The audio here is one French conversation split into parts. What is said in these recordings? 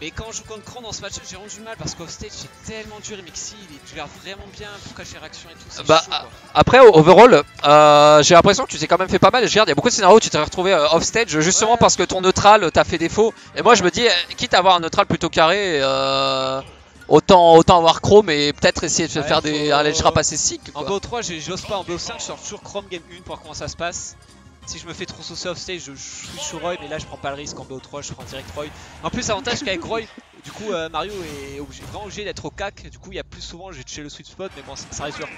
Mais quand je joue contre Kron dans ce match, j'ai rendu mal parce qu'offstage c'est tellement dur et Mixi il gère vraiment bien pour cacher réaction et tout. Bah, chaud, quoi. après, overall, j'ai l'impression que tu t'es quand même fait pas mal. Je regarde, il y a beaucoup de scénarios où tu t'es retrouvé offstage justement parce que ton neutral t'a fait défaut. Et moi, je me dis, quitte à avoir un neutral plutôt carré, autant avoir Chrome et peut-être essayer de faire un ledge trap assez sick. En BO3, j'ose pas. En BO5, je sors toujours Chrome game 1 pour voir comment ça se passe. Si je me fais trop saucer offstage, je switch sur Roy, mais là je prends pas le risque. En BO3, je prends direct Roy. En plus, avantage qu'avec Roy, du coup, Mario est vraiment obligé d'être au cac. Du coup, il y a plus souvent, j'ai touché le sweet spot, mais bon, ça reste dur.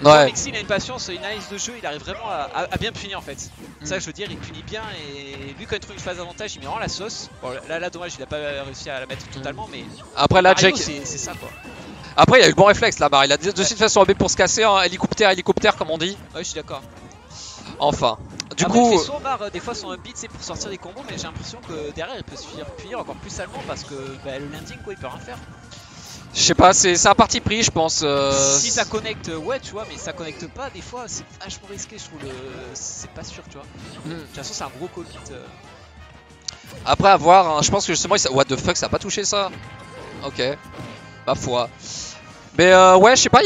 Ouais. Mixi, il a une patience, une analyse de jeu, il arrive vraiment à bien punir en fait. C'est ça que je veux dire, il punit bien et lui, quand il trouve une phase d'avantage, il met vraiment la sauce. Bon, là, dommage, il a pas réussi à la mettre totalement, mais après, là, Mario, Jack. c'est ça quoi. Après, il a eu le bon réflexe là-bas. Il a de suite fait son AB pour se casser, hein, hélicoptère comme on dit. Ouais, je suis d'accord. Enfin. Du après, coup. il fait souvent barre, des fois son beat c'est pour sortir des combos, mais j'ai l'impression que derrière il peut se faire punir encore plus salement parce que le landing quoi, il peut rien faire. Je sais pas, c'est un parti pris, je pense. Si ça connecte, ouais, tu vois, mais ça connecte pas, des fois c'est vachement risqué, je trouve. C'est pas sûr, tu vois. De toute façon, c'est un gros call beat. Après, à voir, hein, je pense que justement, what the fuck, ça a pas touché ça. Ok, ma foi. Mais ouais, je sais pas,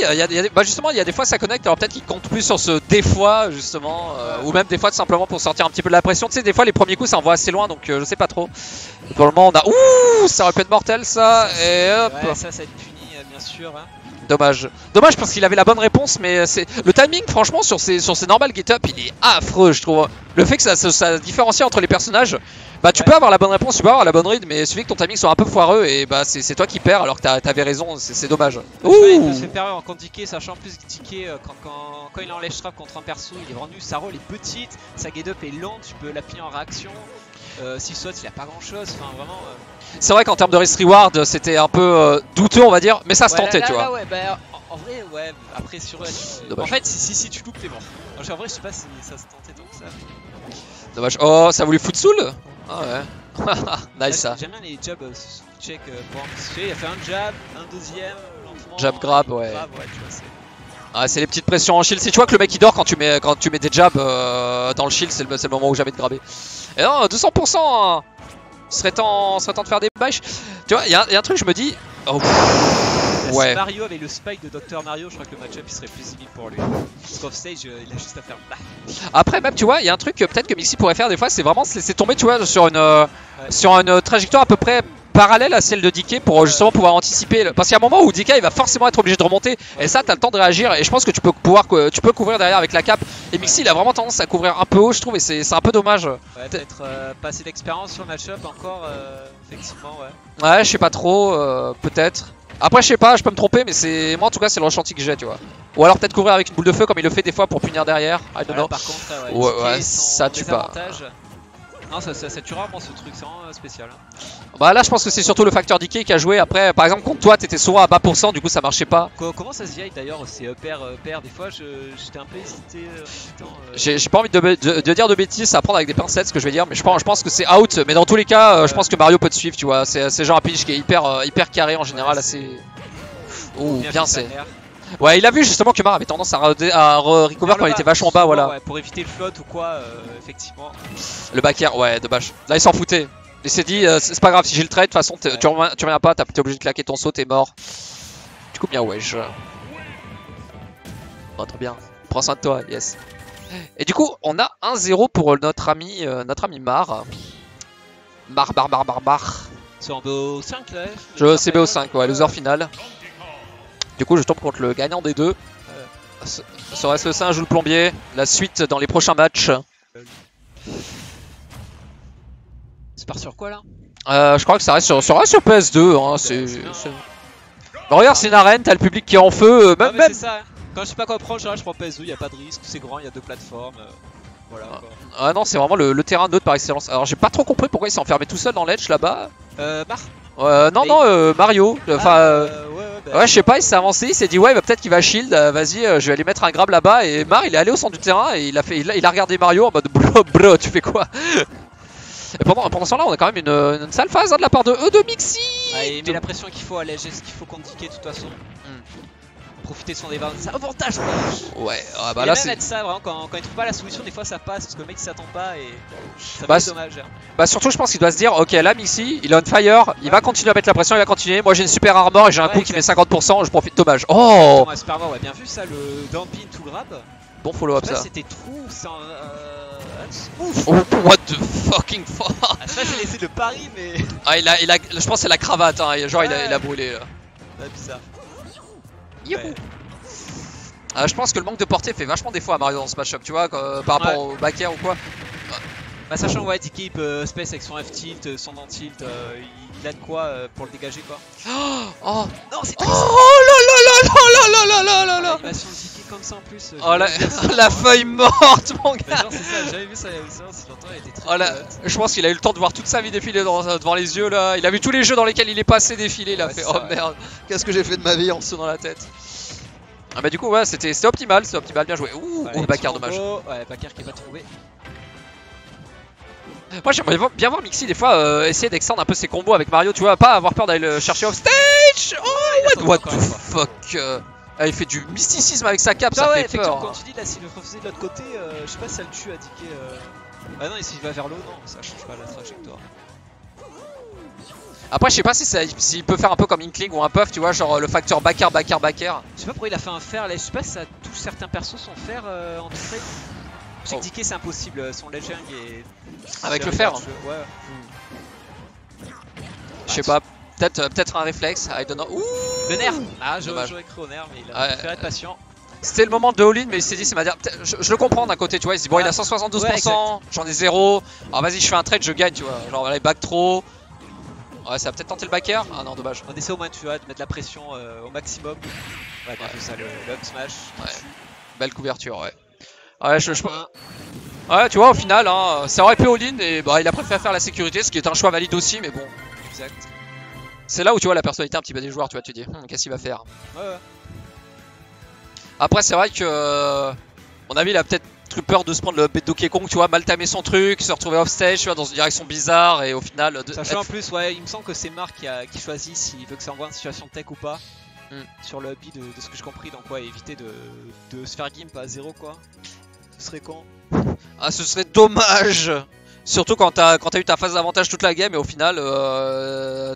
justement, il y a des fois ça connecte, alors peut-être qu'il compte plus sur ce des fois, justement, ou même des fois tout simplement pour sortir un petit peu de la pression. Tu sais, des fois les premiers coups ça envoie assez loin, donc je sais pas trop. Pour le moment, on a. Ouh, ça aurait pu être mortel ça, et hop. Ouais, ça va être puni, bien sûr. Hein. Dommage. Dommage parce qu'il avait la bonne réponse, mais c'est le timing, franchement, sur ces normal get-up, il est affreux, je trouve. Le fait que ça différencie entre les personnages, bah tu peux avoir la bonne réponse, tu peux avoir la bonne read, mais il suffit que ton timing soit un peu foireux et bah c'est toi qui perds alors que t'avais raison, c'est dommage. Ouh. Il peut se faire perdre en contre DK, sachant plus que DK quand il enlève trap contre un perso, il est rendu, sa roll est petite, sa get-up est lente, tu peux l'appuyer en réaction. S'il saute, il a pas grand chose, enfin vraiment. C'est vrai qu'en termes de risk reward, c'était un peu douteux, on va dire, mais ça se tentait, tu vois. Ouais, bah, en vrai, ouais, après sur. En fait, si tu loupes, t'es mort. En vrai, je sais pas si ça se tentait donc ça. Dommage. Oh, ça voulait foot soul. Ah ouais. Nice ça. J'aime bien les jabs check pour anticiper. Il a fait un jab, un deuxième, lentement. Jab grab, ouais. Grab, ouais, tu vois, ah, c'est les petites pressions en shield. Si tu vois que le mec il dort quand tu mets des jabs dans le shield, c'est le moment où jamais de graber. Et non, 200%. Hein. Serait temps de faire des bâches. Tu vois, il y a un truc, je me dis. Oh. Ouais. Si Mario avait le spike de Dr Mario, je crois que le match-up il serait plus évident pour lui. Parce qu'offstage, il a juste à faire. Après, même, tu vois, il y a un truc que peut-être que Mixi pourrait faire des fois, c'est vraiment se laisser tomber, tu vois, sur une trajectoire à peu près parallèle à celle de DK pour justement pouvoir anticiper. Parce qu'il y a un moment où DK il va forcément être obligé de remonter et ça t'as le temps de réagir et je pense que tu peux couvrir derrière avec la cape. Et Mixi il a vraiment tendance à couvrir un peu haut, je trouve, et c'est un peu dommage. Ouais, peut-être pas assez d'expérience sur le match-up encore, effectivement, ouais. Ouais, je sais pas trop, peut-être. Après, je sais pas, je peux me tromper, mais moi en tout cas c'est le ressenti que j'ai, tu vois. Ou alors peut-être couvrir avec une boule de feu comme il le fait des fois pour punir derrière. I don't know. Par contre, ouais, ça tue pas. Non, ça tue rarement ce truc, c'est vraiment spécial. Bah là je pense que c'est surtout le facteur DK qui a joué. Après par exemple contre toi t'étais souvent à bas pourcent, du coup ça marchait pas. Comment ça se vieille d'ailleurs? C'est pair, des fois j'étais un peu hésité. J'ai pas envie de dire de bêtises, à prendre avec des pincettes ce que je vais dire, mais je pense que c'est out. Mais dans tous les cas je pense que Mario peut te suivre, tu vois. C'est genre un pitch qui est hyper carré en général, assez. Oh bien c'est. Ouais, il a vu justement que Mar avait tendance à recover quand il était vachement bas, voilà. Ouais, pour éviter le float ou quoi, effectivement. Le back air, ouais, dommage. Là, il s'en foutait. Il s'est dit, c'est pas grave, si j'ai le trade, de toute façon, tu reviens pas, t'es obligé de claquer ton saut, t'es mort. Du coup, bien, wesh. Oh, très bien. Prends soin de toi, yes. Et du coup, on a 1-0 pour notre ami Mar. Mar. C'est en BO5 là? C'est BO5, ouais, loser final. Du coup, je tombe contre le gagnant des deux. Serait-ce le singe ou le plombier? La suite dans les prochains matchs. C'est part sur quoi là? Je crois que ça reste sur PS2. Hein, Bon, regarde, c'est une arène, t'as le public qui est en feu. Même. C'est ça. Quand je sais pas quoi prendre, je prends PS2, y a pas de risque, c'est grand, y a deux plateformes. Voilà. Ah non, c'est vraiment le terrain neutre par excellence. Alors, j'ai pas trop compris pourquoi il s'est enfermé tout seul dans l'edge là-bas. Mar? Non, Mario. Enfin. Ouais, je sais pas, il s'est avancé, il s'est dit ouais, bah, peut-être qu'il va shield, vas-y, je vais aller mettre un grab là-bas. Et Mar, il est allé au centre du terrain et il a regardé Mario en mode bro, tu fais quoi? Et pendant ce temps-là, on a quand même une sale phase hein, de la part de Mixi. Il met la pression qu'il faut à l'edge, ce qu'il faut qu'on DK de toute façon. profiter de son avantage. Quoi. Ouais, ah, bah Et là même c'est. être ça, vraiment, quand il trouve pas la solution, des fois ça passe parce que le mec il s'attend pas et ça Bah, fait dommage. Hein. Bah surtout je pense qu'il doit se dire ok là Mixi il est on fire, il va continuer à mettre la pression, il va continuer, moi j'ai une super armor et j'ai un coup qui met 50%, je profite, dommage. Oh Super mort, ouais, bien vu ça, le down pin to grab. Bon follow up ça. C'était trou, c'est Ouf. Oh, what the fucking fuck. Ah, ça j'ai laissé le pari mais... Ah je pense que c'est la cravate, hein. Genre ouais. il a brûlé. Ouais, bizarre. Ouais. Je pense que le manque de portée fait vachement défaut à Mario dans ce match-up, tu vois, par rapport au back air ou quoi. Bah sachant ouais, Dikeep Space avec son F-tilt, son non-tilt, il a de quoi pour le dégager quoi. Oh non c'est triste. Oh là. L'animation de Dikeep comme ça en plus. Oh la feuille morte mon gars. Bah, genre c'est ça, j'avais vu ça il y a si longtemps, elle était très je pense qu'il a eu le temps de voir toute sa vie défiler devant les yeux là. Il a vu tous les jeux dans lesquels il est passé défiler, il a fait oh merde, qu'est-ce que j'ai fait de ma vie en se dans la tête. Ah bah du coup ouais c'était optimal, bien joué. Ouh, le backer dommage. Ouais, backer qui est pas trouvé. Moi j'aimerais bien voir Mixi des fois essayer d'extendre un peu ses combos avec Mario, tu vois, pas avoir peur d'aller le chercher off stage. Oh what the fuck. Il fait du mysticisme avec sa cape, ça fait peur. Quand tu dis là s'il le refaisait de l'autre côté, je sais pas si ça le tue à Dike. Bah non, et s'il va vers l'eau, non, ça change pas la trajectoire. Après je sais pas s'il peut faire un peu comme Inkling ou un puff, tu vois, genre le facteur backer. Je sais pas pourquoi il a fait un fer là, je sais pas si ça touche certains persos son fer en trade. Je sais que Dike c'est impossible, son Legend est... Avec le fer. Ouais. Je sais pas, peut-être un réflexe, I don't know. Ouh, le nerf. Ah j'aurais cru au nerf mais il a préféré être patient. C'était le moment de all-in mais il s'est dit c'est ma dernière. Je le comprends d'un côté, tu vois, il se dit bon il a 172%, j'en ai 0. Alors vas-y je fais un trade, je gagne, tu vois. Genre allez back throw. Ouais ça va peut-être tenter le backer. Ah non dommage. On essaie au moins tu vois de mettre la pression au maximum. Ouais bien fait ça le up smash. Ouais. Belle couverture ouais. Ouais ouais tu vois au final hein, ça aurait pu all-in et bah il a préféré faire la sécurité, ce qui est un choix valide aussi mais bon. Exact. C'est là où tu vois la personnalité un petit peu des joueurs, tu vois, tu dis qu'est-ce qu'il va faire. Ouais. Après c'est vrai que mon avis il a peut-être peur de se prendre le bête Donkey Kong, tu vois, mal tamer son truc, se retrouver off stage, tu vois, dans une direction bizarre et au final... Sachant en plus, ouais, il me semble que c'est Marc qui choisit s'il veut que ça envoie une situation tech ou pas. Sur le hobby de ce que j'ai compris, donc ouais, éviter de se faire gimp à 0 quoi. Ce serait con. Ah ce serait dommage. Surtout quand t'as eu ta phase d'avantage toute la game et au final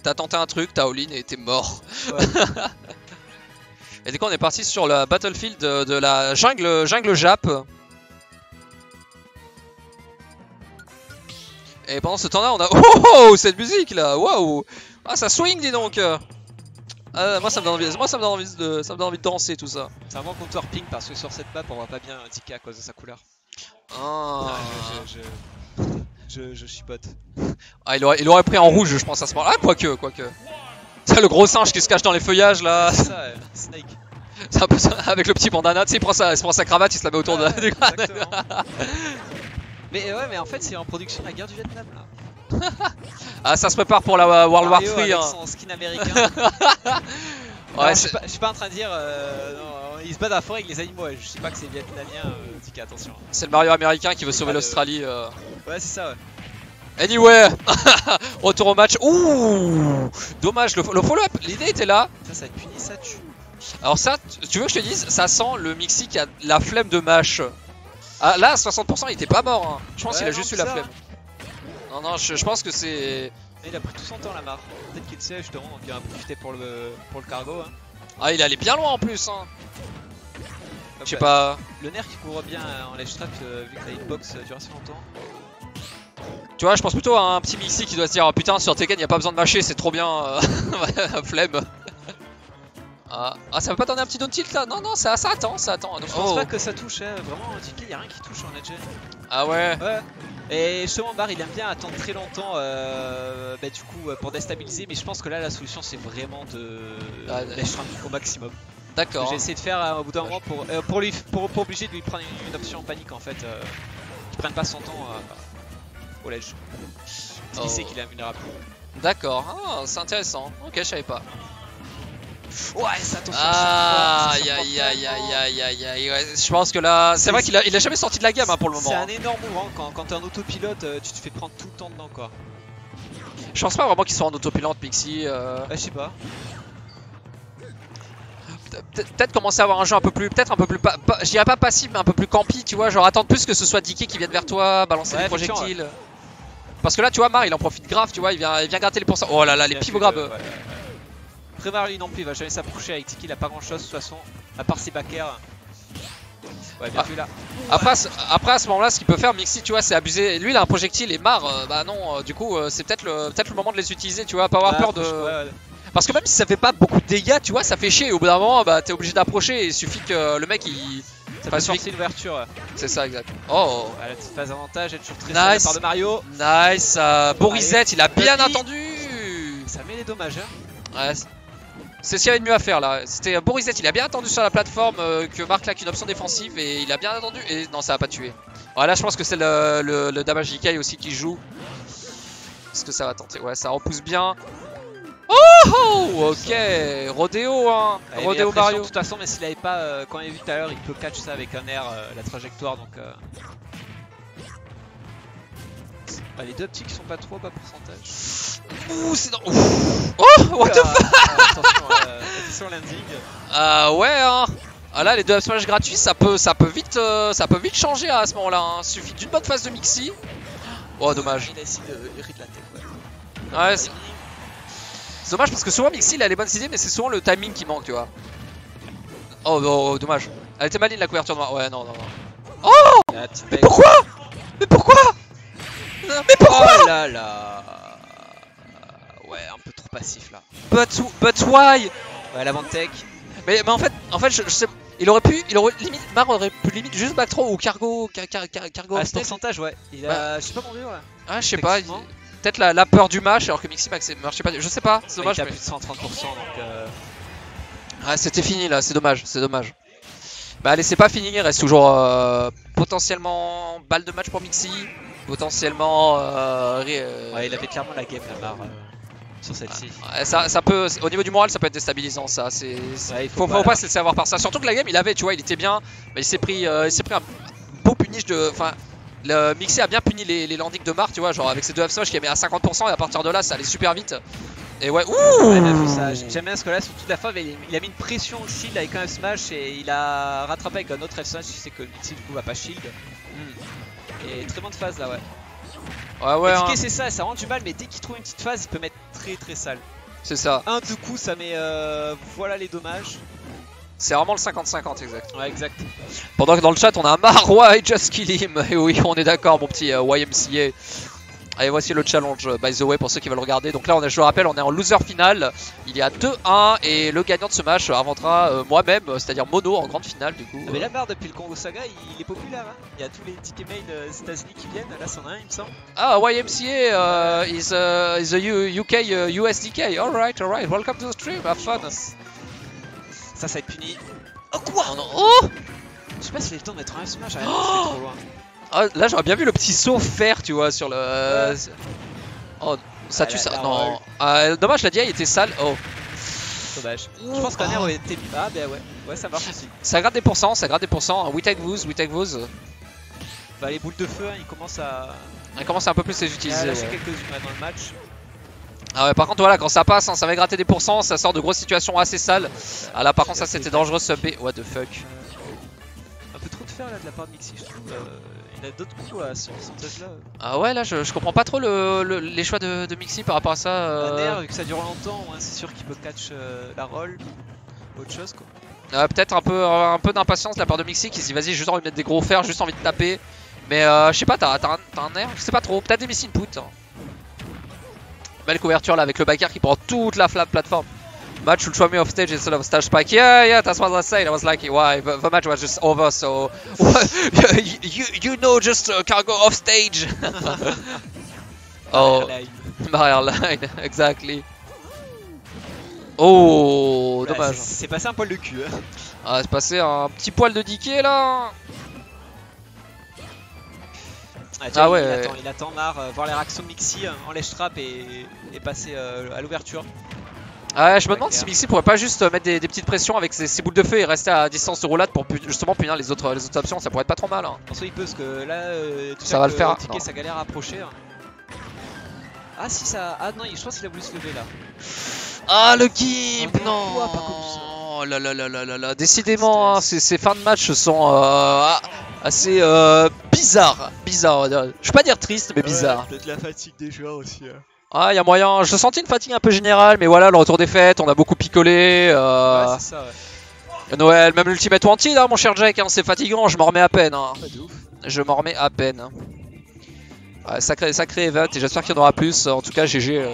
t'as tenté un truc, t'as all-in et t'es mort. Ouais. Et du coup on est parti sur la battlefield de la jungle Jap. Et pendant ce temps-là, on a... Oh, cette musique là, waouh. Ah, ça swing, dis donc. Moi, ça me donne envie de danser tout ça. C'est un bon counterping parce que sur cette map, on voit pas bien Dike à cause de sa couleur. Ah. Je chipote. Ah, il aurait pris en rouge, je pense, à ce moment-là. Ah, quoique. C'est le gros singe qui se cache dans les feuillages là. C'est ça, Snake. C'est un peu ça, avec le petit bandana, tu sais, il prend sa cravate, il se la met autour du crâne. Mais ouais, mais en fait, c'est en production la guerre du Vietnam là. Ah, ça se prépare pour la World War 3 avec hein. son skin américain. Ouais, je suis pas en train de dire non, il se bat dans la forêt avec les animaux, ouais. Je sais pas que c'est vietnamien, Dike, attention. C'est le Mario américain qui veut sauver l'Australie. Ouais, c'est ça, ouais. Anyway, retour au match. Ouh, dommage, le follow-up, l'idée était là. Ça va être puni, ça tue. Alors ça, tu veux que je te dise, ça sent le Mixi qui a la flemme de match. Ah là, 60% il était pas mort, hein. Je pense qu'il a juste eu la flemme. Non, je pense que c'est... Il a pris tout son temps la marre. Peut-être qu'il sait justement, donc il a profité pour le cargo. Hein. Ah, il est allé bien loin en plus. Hein. Je sais pas... Le nerf qui couvre bien en ledge trap vu que la hitbox dure assez longtemps. Tu vois, je pense plutôt à un petit Mixi qui doit se dire oh, putain, sur Tekken, il n'y a pas besoin de mâcher, c'est trop bien. Flemme. Ah, ça veut pas donner un petit down tilt là? Non, ça attend. Donc, je pense pas que ça touche, hein. Vraiment, Dike, il n'y a rien qui touche en edge. Ah ouais? Ouais. Et justement, Bar, il aime bien attendre très longtemps du coup, pour déstabiliser. Mais je pense que là, la solution, c'est vraiment de ledge trap au maximum. D'accord. J'ai essayé de faire au bout d'un moment pour obliger de lui prendre une option en panique en fait. Qu'il prenne pas son temps au ledge. Parce qu'il sait qu'il est invulnérable. D'accord, c'est intéressant. Ok, je savais pas. Ouais, ça touche. Aïe. Ouais, je pense que là, c'est vrai qu'il a jamais sorti de la gamme hein, pour le moment. C'est un énorme move hein. Quand t'es en autopilote, tu te fais prendre tout le temps dedans quoi. Je pense pas vraiment qu'il soit en autopilote Mixi. Je sais pas. peut-être commencer à avoir un jeu un peu plus, peut-être un peu plus, je dirais pas passif, mais un peu plus campi, tu vois, genre attendre plus que ce soit Dicky qui vienne vers toi, balancer des projectiles. Ouais. Parce que là, tu vois, Mar, il en profite grave, tu vois, il vient gratter les pourcents. Oh là là, les pivots grabeux. Prévar lui non plus, il va jamais s'approcher avec Dicky, il a pas grand chose de toute façon, à part ses backers. Ouais, bien vu là. Après à ce moment-là, ce qu'il peut faire, Mixi, tu vois, c'est abuser. Lui, il a un projectile et Mar, bah non, du coup, c'est peut-être le moment de les utiliser, tu vois, pas avoir peur de. Ouais. Parce que même si ça fait pas beaucoup de dégâts, tu vois, ça fait chier. Et au bout d'un moment, bah t'es obligé d'approcher. Il suffit que le mec il. Ça peut forcer l'ouverture. C'est ça, exact. Oh. La petite phase avantage, elle est toujours très nice. De la part de Mario. Nice. Borisette, il a bien attendu. Ça met les dommages. Hein. Ouais. C'est ce qu'il y avait de mieux à faire là. C'était Borisette, il a bien attendu sur la plateforme que Marc claque une option défensive et il a bien attendu. Et non, ça va pas tué. Voilà, je pense que c'est le damage DK aussi qui joue. Est-ce que ça va tenter? Ouais, ça repousse bien. Oh, ok, Rodéo, hein. Rodéo Mario. De toute façon, mais s'il avait pas, quand il a vu tout à l'heure, il peut catch ça avec un air, la trajectoire. Donc, bah, les deux petits qui sont pas trop bas pourcentage. Ouh, c'est dans. Oh, what the fuck. Attention landing. Ouais, hein. Ah là, les deux up smash gratuits, ça peut vite changer à ce moment-là. Hein. Suffit d'une bonne phase de Mixi. Oh, dommage. Il a essayé de hit la tête. Ouais, c'est dommage parce que souvent Mixi il a les bonnes idées mais c'est souvent le timing qui manque, tu vois. Oh, dommage. Elle était maligne la couverture noire. Ouais, non. Oh, mais pourquoi? Mais pourquoi? Oh là là. Ouais, un peu trop passif là. But why? Ouais, l'avant tech. Mais en fait je sais. Il aurait limite, Mar aurait pu limite juste back throw ou cargo. À ce pourcentage, ouais. Il a. Je sais pas combien, ouais. Ah, je sais pas. Peut-être la peur du match alors que Mixi marchait pas. Je sais pas, c'est dommage. Il a plus de 130% donc. Ah, c'était fini là, c'est dommage. Bah, allez, c'est pas fini, il reste toujours potentiellement balle de match pour Mixi. Potentiellement. Ouais, il avait clairement la game la barre sur celle-ci. Ouais, ça peut, au niveau du moral, ça peut être déstabilisant ça. Ouais, il faut pas se laisser avoir par ça. Surtout que la game, il avait, tu vois, il était bien. Mais il s'est pris un beau punish de. Enfin, le Mixi a bien puni les landings de Mar, tu vois, genre avec ses deux F smash qui a mis à 50% et à partir de là ça allait super vite. Et ouais, ouh, ouais, j'aime bien ce que là, sur toute la fin, il a mis une pression au shield avec un F smash et il a rattrapé avec un autre F smash, tu sais que le Mixi du coup va pas shield. Et très bonne phase là, ouais. Ouais, hein. C'est ça rend du mal, mais dès qu'il trouve une petite phase, il peut mettre très sale. C'est ça. Un de coup, ça met voilà les dommages. C'est vraiment le 50-50 exact. Ouais, exact. Pendant que dans le chat on a un Mar, ouais, just kill him. Et oui, on est d'accord, mon petit YMCA. Allez, voici le challenge, by the way, pour ceux qui veulent regarder. Donc là, je le rappelle, on est en loser final. Il y a 2-1 et le gagnant de ce match affrontera moi-même, c'est-à-dire Mono en grande finale du coup. Mais la barre depuis le Congo Saga, il est populaire. Hein. Il y a tous les tickets mail des États-Unis qui viennent. Là, c'en a un, il me semble. Ah, YMCA is a UK USDK. Alright. Welcome to the stream. Have fun. Ça va être puni. Oh quoi? Oh, je sais pas s'il est le temps de mettre un smash. C'est trop loin. Ah, là j'aurais bien vu le petit saut faire, tu vois, sur le. Oh, ça tue ça. Non. Dommage, la DI était sale. Oh. Dommage. Je pense qu'un air aurait été. Ah, bah ouais, ça marche aussi. Ça gratte des pourcents. We take those. Bah, les boules de feu, hein, ils commencent à. On commence à un peu plus les utiliser. Il a lâché quelques-unes dans le match. Ah ouais, par contre, voilà, quand ça passe, hein, ça va gratter des pourcents, ça sort de grosses situations assez sales. Ah là, par contre, ça c'était dangereux, sub B. What the fuck. Un peu trop de fer là de la part de Mixi, je trouve. Il y a d'autres coups à ce pourcentage là. Ah ouais, là je comprends pas trop les choix de Mixi par rapport à ça. Un air, vu que ça dure longtemps, ouais, c'est sûr qu'il peut catch la roll. Autre chose quoi. Peut-être un peu d'impatience de la part de Mixi qui se dit vas-y, juste envie de mettre des gros fers, juste envie de taper. Mais je sais pas, t'as un air, je sais pas trop, peut-être des missile input. Hein. Belle couverture là avec le backer qui prend toute la plateforme. Match will throw me off stage instead of stage spike. Yeah, that's what I was saying. I was like, why? The match was just over, so you know, just cargo off stage. Oh, barrière line, exactly. Oh, ouais, dommage. C'est passé un poil de cul. Hein. Ah, c'est passé un petit poil de decay là. Ah ouais, il attend Mar, voir les réactions de Mixi en lèche trap et passer à l'ouverture. Ouais, je me demande si Mixi pourrait pas juste mettre des petites pressions avec ses boules de feu et rester à distance de roulade pour justement punir les autres options, ça pourrait être pas trop mal. Hein. En soi, il peut parce que là, ça va le faire. Ticket, ça galère à approcher. Hein. Ah, si ça. Ah non, je pense qu'il a voulu se lever là. Ah, le gimp, non. Pas comme ça. Oh là là là là là là. Décidément, hein, ces fins de match sont assez bizarres. Bizarres. Je vais pas dire triste, mais bizarres. Peut-être la fatigue des joueurs aussi. Ah, il y a moyen. Je sentis une fatigue un peu générale, mais voilà, le retour des fêtes, on a beaucoup picolé. Ouais, c'est ça, ouais. Noël, même l'Ultimate Wanted, hein, mon cher Jack, hein, c'est fatigant, je m'en remets à peine. Hein. Pas de ouf. Je m'en remets à peine. Ouais, sacré event, et j'espère qu'il y en aura plus. En tout cas, GG.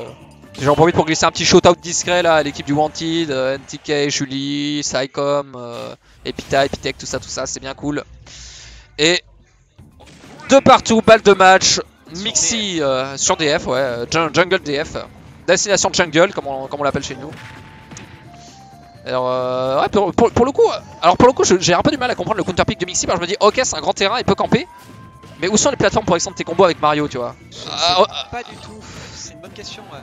J'en profite pour glisser un petit shout-out discret là à l'équipe du Wanted, NTK, Julie, Psycom, Epita, Epitech, tout ça, c'est bien cool. Et de partout, balle de match, Mixi sur DF, ouais, Jungle DF, Destination Jungle comme on l'appelle chez nous. Alors, ouais, pour le coup, j'ai un peu du mal à comprendre le counter pick de Mixi parce que je me dis, ok, c'est un grand terrain, il peut camper, mais où sont les plateformes pour extendre tes combos avec Mario, tu vois? Pas du tout, c'est une bonne question, ouais.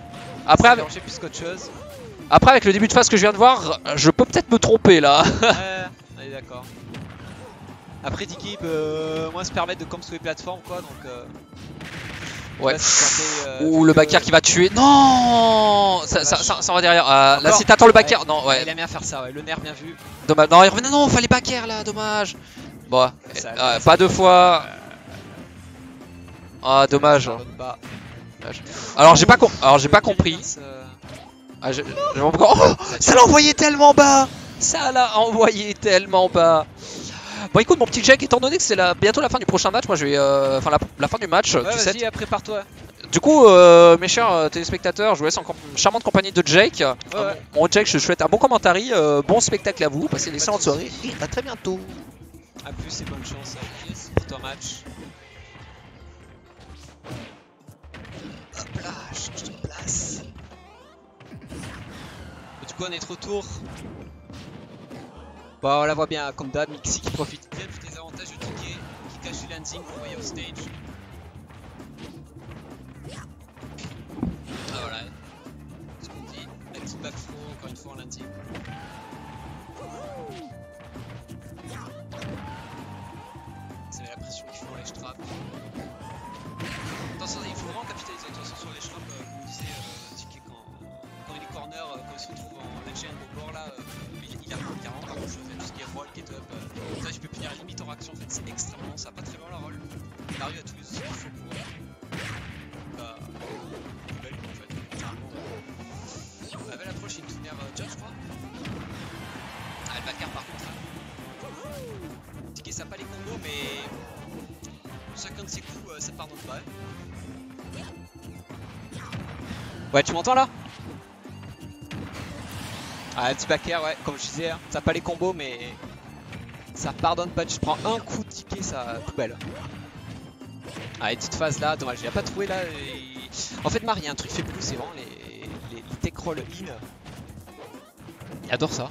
Après, plus qu'autre chose. Après, avec le début de phase que je viens de voir, je peux peut-être me tromper là. Ouais, on est d'accord. Après, Tiki peut moins se permettre de camp sur les plateformes, quoi, donc. Ouais. Là, ouh, le backer qui va tuer. Non, ça va derrière. Là, si t'attends le backer. Non, ouais. Il aime bien faire ça, ouais. Le nerf bien vu. Dommage. Non, il revenait. Non, fallait backer là, dommage. Bon, pas deux fois. Ah, dommage. Alors, j'ai pas compris. Ah, oh, ça l'a envoyé tellement bas. Ça l'a envoyé tellement bas. Bon, écoute, mon petit Jack, étant donné que c'est bientôt la fin du prochain match, moi je vais. Enfin, la fin du match. Ouais, vas-y, prépare-toi. Du coup, mes chers téléspectateurs, je vous laisse en charmante compagnie de Jake. Ouais. Mon Jake, je souhaite un bon commentaire, bon spectacle à vous, passez une excellente soirée et à très bientôt. A plus et bonne chance pour ton match. Hop là, je change de place. Du coup, on est de retour. Bon, on la voit bien, comme d'hab, Mixi qui profite bien des avantages de ticket, qui cache le landing pour envoyer au stage. Ah voilà, ce qu'on dit, la petite back throw, encore une fois en landing. Ça met la pression qu'il faut, les traps. Attention, il faut vraiment capitaliser attention sur les traps, comme vous disiez, ticket quand il est corner, quand il se retrouve en lane chain au bord là, il a vraiment pas grand chose. Tout ce qui est roll, get up, ça je peux punir limite en réaction, en fait c'est extrêmement, ça va pas très loin la roll. Mario a tous les outils qu'il faut pour belle en fait, littéralement. La belle approche, il une tuner judge je crois. Ah le backer par contre. Ticket ça a pas les combos mais chacun de ses coups ça pardonne pas. Ouais tu m'entends là? Ah, petit backer, ouais, comme je disais, hein, ça n'a pas les combos, mais ça pardonne pas. Tu prends un coup de ticket, ça poubelle. Ah, et petite phase là, dommage, il a pas trouvé là. En fait, Mar, il y a un truc faibleux, c'est vraiment les tech roll in. Il adore ça.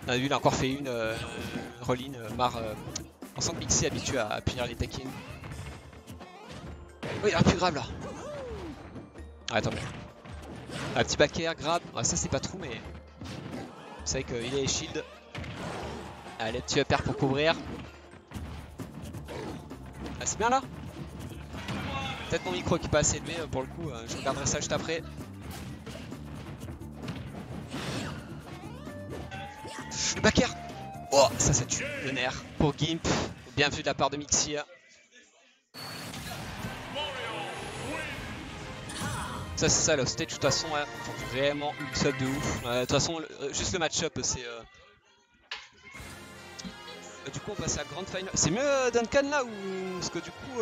On a vu, il a encore fait une roll in. Mar, on sent que Mixi est habitué à punir les tech in. Oui, il a un plus grave là. Ah, attends. Un petit backer, grab, ah, ça c'est pas trop mais vous savez qu'il est shield. Allez petit upper pour couvrir. Ah c'est bien là. Peut-être mon micro qui est pas assez élevé pour le coup, je regarderai ça juste après. Le backer. Oh ça tue le nerf pour Gimp. Bien vu de la part de Mixi. Ça c'est ça, le stage de toute façon, ouais, faut vraiment une sub de ouf. De toute façon, juste le match-up, c'est... Du coup on passe à la grande final. C'est mieux Duncan là ou... Parce que du coup...